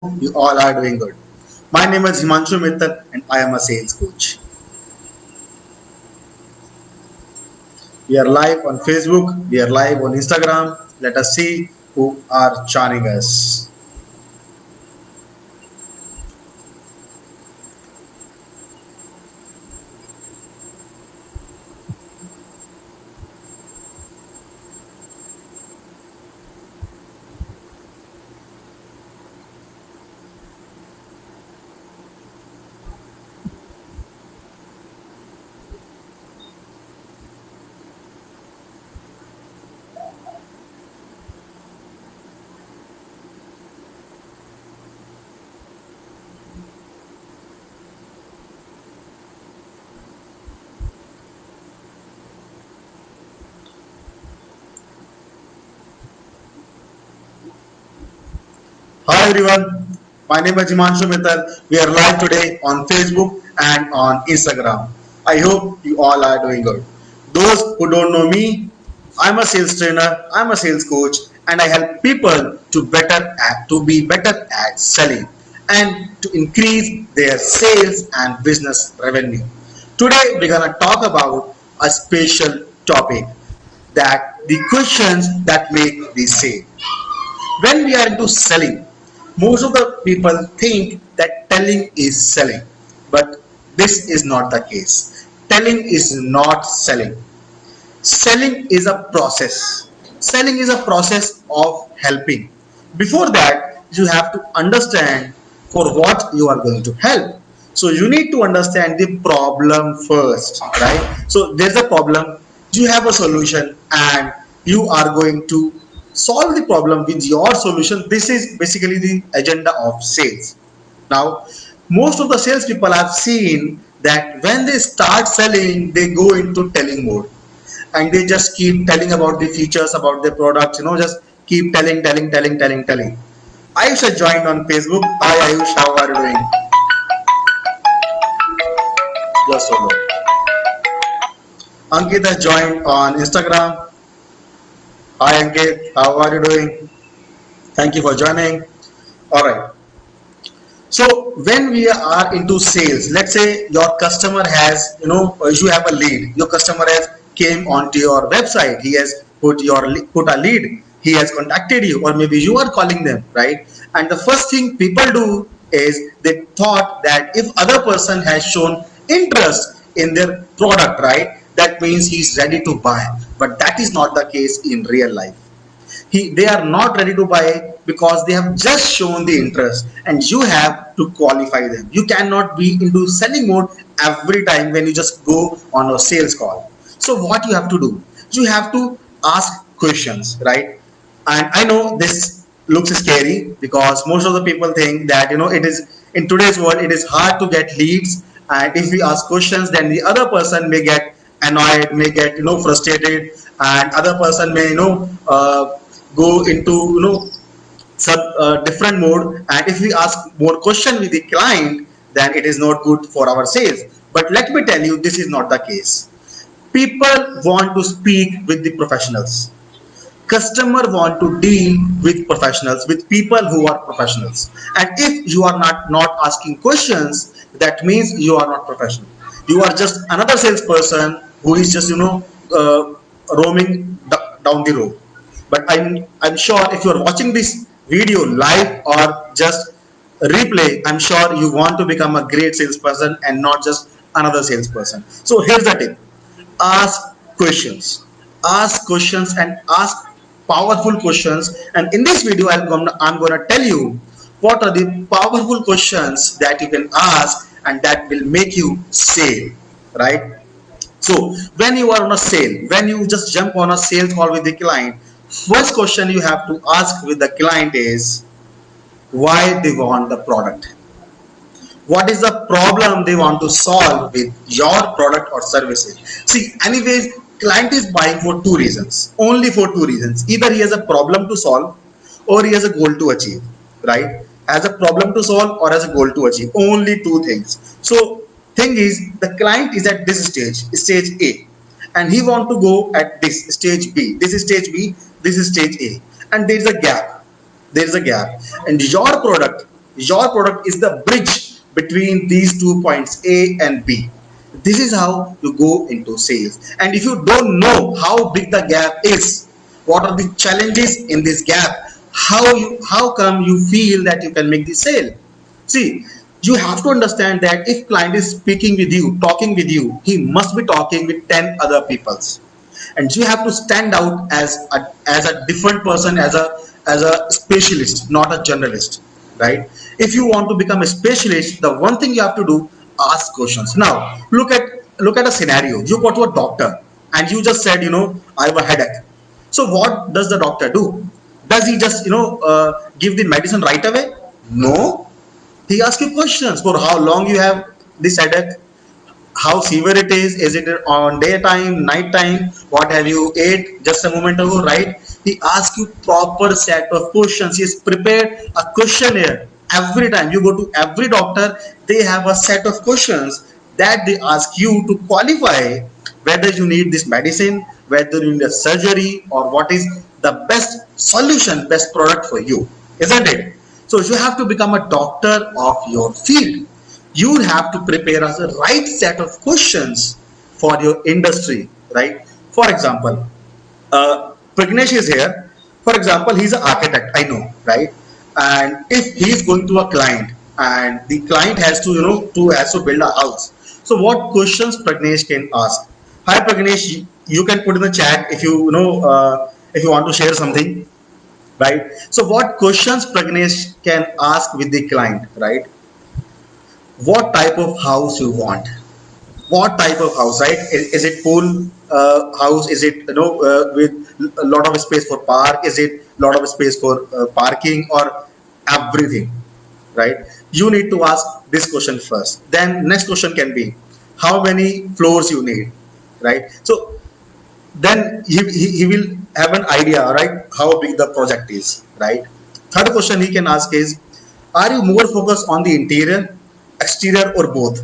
you all are doing good. My name is Himanshu Mittal and I am a sales coach. We are live on Facebook, we are live on Instagram. Let us see who are joining us. Hi everyone, my name is Himanshu Mittal. We are live today on Facebook and on Instagram. I hope you all are doing good. Those who don't know me, I'm a sales trainer, I'm a sales coach, and I help people to be better at selling and to increase their sales and business revenue. Today we're gonna talk about a special topic that the questions that make the sale. When we are into selling, most of the people think that telling is selling, but this is not the case. Telling is not selling. Selling is a process. Selling is a process of helping. Before that, you have to understand for what you are going to help. So you need to understand the problem first, right? So there's a problem, you have a solution, and you are going to solve the problem with your solution. This is basically the agenda of sales. Now, most of the salespeople I've seen that when they start selling, they go into telling mode and they just keep telling about the features about their products, just keep telling. Ayush has joined on Facebook. Hi Ayush, how are you doing? You're so good. Ankit has joined on Instagram. Hi Ankit, how are you doing? Thank you for joining. All right. So when we are into sales, let's say your customer has, you have a lead. Your customer has came onto your website. He has put a lead. He has contacted you, or maybe you are calling them, right? And the first thing people do is they thought that if other person has shown interest in their product, right, that means he's ready to buy. But that is not the case in real life. They are not ready to buy because they have just shown the interest, and you have to qualify them. You cannot be into selling mode every time when you just go on a sales call. So what you have to do, you have to ask questions, right? And I know this looks scary because most of the people think that it is in today's world it is hard to get leads, and if we ask questions then the other person may get annoyed, may get frustrated, and other person may go into some different mode, and if we ask more question with the client then it is not good for our sales. But let me tell you, this is not the case. People want to speak with the professionals. Customer want to deal with professionals, with people who are professionals. And if you are not asking questions, that means you are not professional. You are just another salesperson who is just roaming down the road. But I'm sure if you are watching this video live or just replay, I'm sure you want to become a great salesperson and not just another salesperson. So here's the tip: ask questions. Ask questions and ask powerful questions. And in this video I'm gonna tell you what are the powerful questions that you can ask and that will make you sale, right? So when you are on a sale, when you just jump on a sales call with the client, first question you have to ask with the client is why they want the product. What is the problem they want to solve with your product or services. See, anyways, client is buying for two reasons, only for two reasons. Either he has a problem to solve or he has a goal to achieve, right? Has a problem to solve or has a goal to achieve, only two things. So thing is, the client is at this stage A, and he want to go at this stage B. This is stage B, this is stage A, and there is a gap. There is a gap, and your product, Your product is the bridge between these 2 points, A and B. This is how you go into sales. And if you don't know how big the gap is, what are the challenges in this gap, how come you feel that you can make the sale? See, you have to understand that if client is speaking with you, talking with you, he must be talking with 10 other peoples. And you have to stand out as a different person, as a specialist, not a generalist, right? If you want to become a specialist, the one thing you have to do, ask questions. Now, look at a scenario. You go to a doctor and you just said, I have a headache. So what does the doctor do? Does he just give the medicine right away? No, he asks you questions for how long you have this headache, how severe it is it on daytime, nighttime, what have you ate just a moment ago, right? He asks you proper set of questions. He has prepared a questionnaire. Every time you go to every doctor, they have a set of questions that they ask you to qualify whether you need this medicine, whether you need a surgery, or what is the best solution, best product for you, isn't it? So you have to become a doctor of your field. You have to prepare us the right set of questions for your industry, right? For example, Pragnesh is here. For example, he's an architect, I know, right? And if he's going to a client and the client has to, has to build a house. So what questions Pragnesh can ask? Hi Pragnesh, you can put in the chat if if you want to share something, right? So what questions Pragnesh can ask with the client, right? What type of house you want, what type of house, right? Is it pool house, is it with a lot of space for park, is it a lot of space for parking, or everything, right? You need to ask this question first. Then next question can be how many floors you need, right? So then he will have an idea, right, how big the project is, right? Third question he can ask is, are you more focused on the interior, exterior, or both?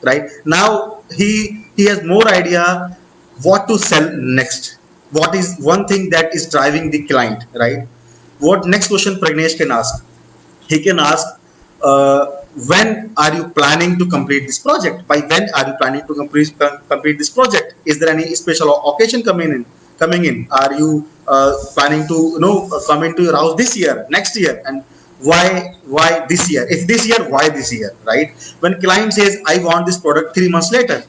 Right now he has more idea what to sell next, what is one thing that is driving the client, right? What next question Pragnesh can ask? He can ask, when are you planning to complete this project? By when are you planning to complete this project? Is there any special occasion coming in? Are you planning to come into your house this year, next year? And why this year? If this year, why this year, right? When client says I want this product 3 months later,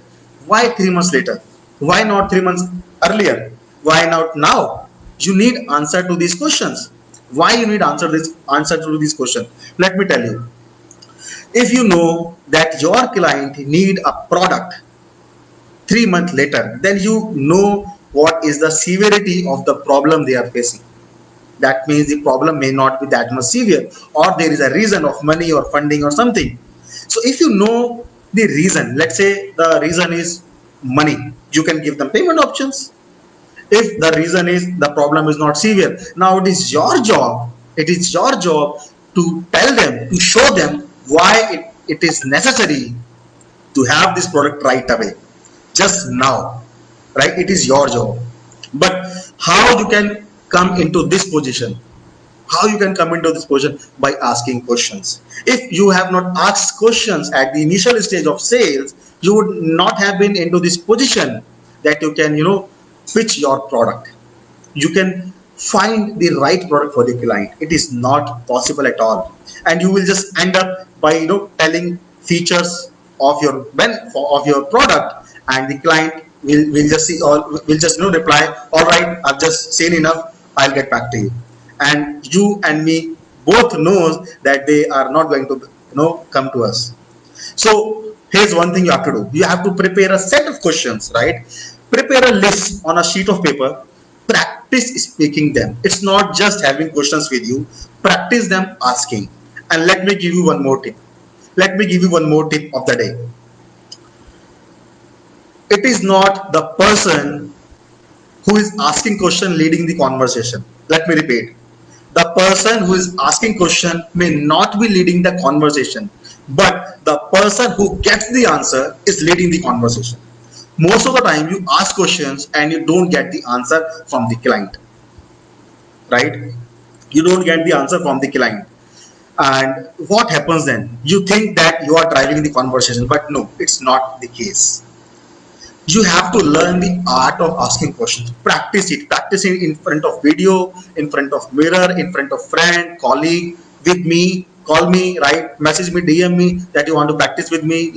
why 3 months later? Why not 3 months earlier? Why not now? You need answer to these questions. Why you need answer to this question? Let me tell you. If you know that your client need a product 3 months later, then you know what is the severity of the problem they are facing. That means the problem may not be that much severe, or there is a reason of money or funding or something. So if you know the reason, let's say the reason is money, you can give them payment options. If the reason is the problem is not severe, now it is your job to tell them, to show them why it is necessary to have this product right away, just now, right? It is your job. But how you can come into this position, how you can come into this position? By asking questions. If you have not asked questions at the initial stage of sales, you would not have been into this position that you can pitch your product, you can find the right product for the client. It is not possible at all. And you will just end up by telling features of your product, and the client will just see, or will just reply, all right, I've just seen enough, I'll get back to you. And you and me both knows that they are not going to come to us. So here's one thing you have to do. You have to prepare a set of questions, right? Prepare a list on a sheet of paper. Practice speaking them. It's not just having questions with you. Practice them asking. And let me give you one more tip. Let me give you one more tip of the day. It is not the person who is asking question leading the conversation. Let me repeat. The person who is asking question may not be leading the conversation, but the person who gets the answer is leading the conversation. Most of the time you ask questions and you don't get the answer from the client, right? You don't get the answer from the client. And what happens then? You think that you are driving the conversation, but no, it's not the case. You have to learn the art of asking questions. Practice it in front of video, in front of mirror, in front of friend, colleague, with me. Call me, right? Message me, DM me that you want to practice with me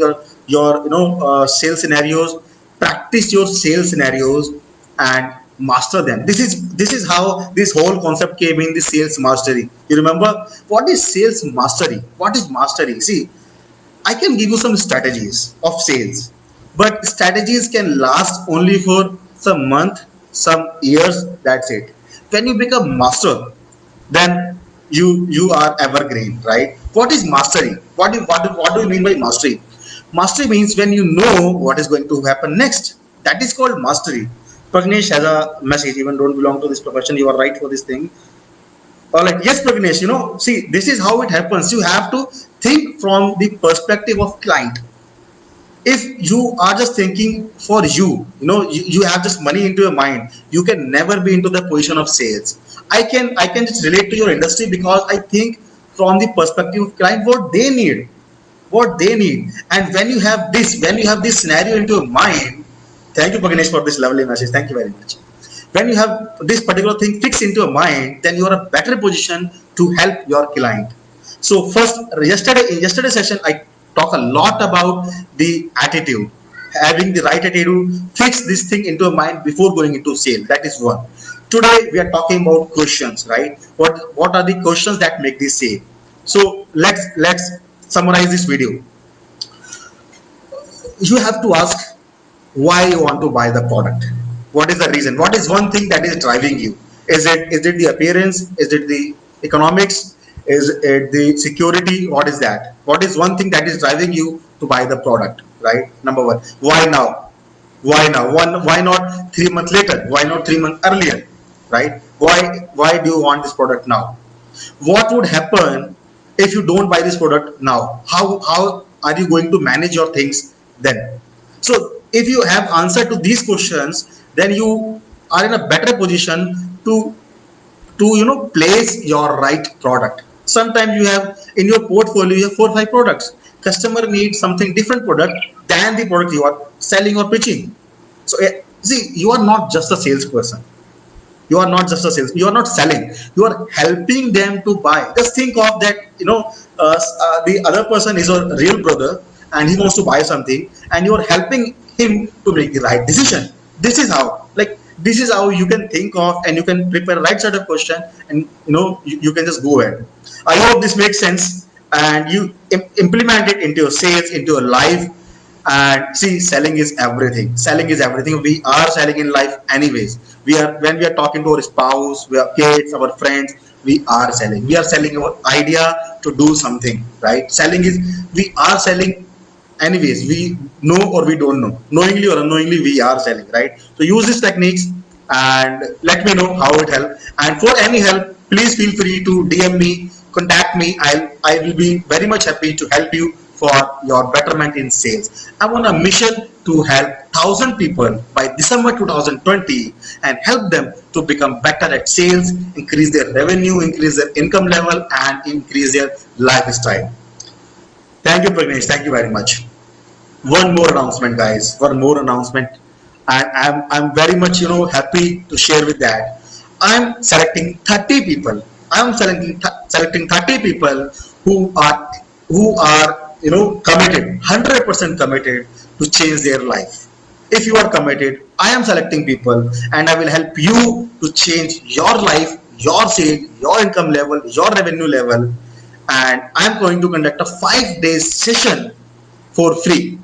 your sales scenarios. Practice your sales scenarios and master them. This is how this whole concept came in, the sales mastery. You remember what is sales mastery? What is mastery? See, I can give you some strategies of sales, but strategies can last only for some month, some years. That's it. When you become master, then you are evergreen, right? What is mastery? What do you mean by mastery? Mastery means when you know what is going to happen next. That is called mastery. Pragnesh has a message. Even don't belong to this profession, you are right for this thing. Or like, yes, Pragnesh, see, this is how it happens. You have to think from the perspective of client. If you are just thinking for you have just money into your mind, you can never be into the position of sales. I can just relate to your industry because I think from the perspective of client, what they need. And when you have this scenario into your mind, thank you, Pragnesh, for this lovely message. Thank you very much. When you have this particular thing fixed into your mind, then you are a better position to help your client. So first, in yesterday's session, I talk a lot about the attitude, having the right attitude, fix this thing into your mind before going into sale. That is one. Today we are talking about questions, right? What are the questions that make this sale? So let's summarize this video. You have to ask why you want to buy the product. What is the reason? What is one thing that is driving you? Is it the appearance? Is it the economics? Is it the security? What is that? What is one thing that is driving you to buy the product? Right? Number one. Why now? Why now? Why not 3 months later? Why not 3 months earlier? Right? Why do you want this product now? What would happen if you don't buy this product now? How are you going to manage your things then? So if you have answer to these questions, then you are in a better position to place your right product. Sometimes you have in your portfolio you have 4 or 5 products. Customer needs something different product than the product you are selling or pitching. So see, you are not just a salesperson. You are not selling. You are helping them to buy. Just think of that. The other person is a real brother and he wants to buy something, and you are helping him to make the right decision. This is how you can think of, and you can prepare right set of question, and you can just go ahead. I hope this makes sense, and you implement it into your sales, into your life. And see, selling is everything. We are selling in life anyways. When we are talking to our spouse, our kids, our friends, we are selling our idea to do something, right? Selling is We are selling anyways. We know or we don't know, knowingly or unknowingly, we are selling, right? So use these techniques and let me know how it helps. And for any help, please feel free to DM me, contact me. I will be very much happy to help you for your betterment in sales. I'm on a mission to help 1,000 people by December 2020 and help them to become better at sales, increase their revenue, increase their income level, and increase their lifestyle. Thank you, Pragnesh. Thank you very much. One more announcement, guys. One more announcement. And I'm very much happy to share with that. I'm selecting 30 people. I'm selecting 30 people who are committed, 100% committed to change their life. If you are committed, I am selecting people, and I will help you to change your life, your sale, your income level, your revenue level. And I'm going to conduct a 5 days session for free.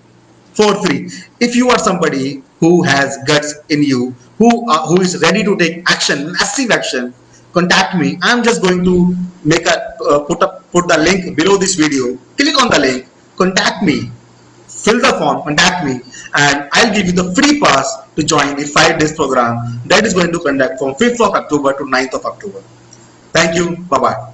For free. If you are somebody who has guts in you, who is ready to take action, massive action, contact me. I'm just going to make a put the link below this video. Click on the link, contact me, fill the form, contact me, and I'll give you the free pass to join the 5 days program that is going to conduct from 5th of October to 9th of October. Thank you. Bye bye.